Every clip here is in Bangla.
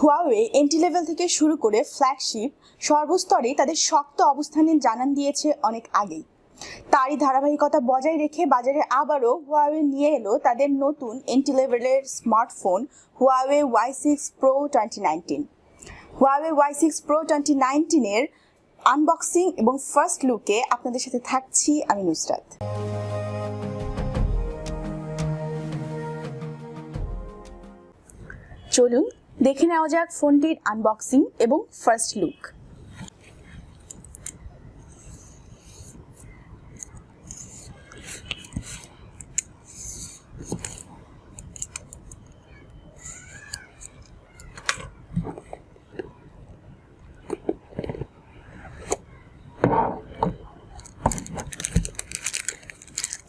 Huawei এন্ট্রি লেভেল থেকে শুরু করে ফ্ল্যাগশিপ সর্বস্তরে তাদের শক্ত অবস্থানের জানান দিয়েছে অনেক আগেই। তারই ধারাবাহিকতা বজায় রেখে বাজারে আবারও Huawei নিয়ে এলো তাদের নতুন এন্ট্রি লেভেলের smartphone Huawei Y6 Pro 2019। Huawei Y6 Pro 2019 এর আনবক্সিং এবং ফার্স্ট লুকে আপনাদের সাথে থাকছি আমি নুসরাত। চলুন দেখে নেওয়া যাক ফোনটির আনবক্সিং এবং first look.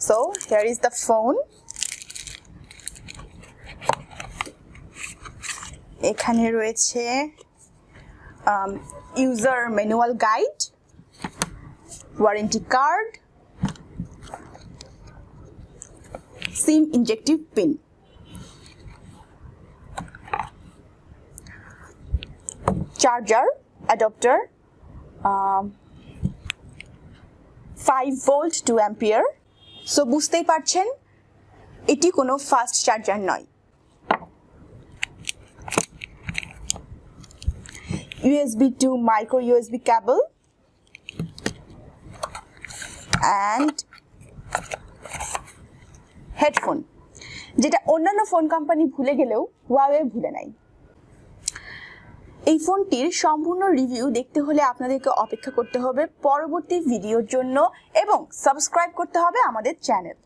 So here is the phone. এখানে রয়েছে user manual guide, warranty card, SIM ejector pin, charger adapter, 5 volt 2 ampere. So বুঝতেই পারছেন এটি কোনো ফাস্ট চার্জার নয়। USB to micro USB cable and headphone, যেটা অন্যান্য ফোন কোম্পানি ভুলে গেলেও Huawei ভুলে নাই। এই ফোনটির সম্পূর্ণ রিভিউ দেখতে হলে আপনাদেরকে অপেক্ষা করতে হবে পরবর্তী ভিডিওর জন্য এবং সাবস্ক্রাইব করতে হবে আমাদের চ্যানেল।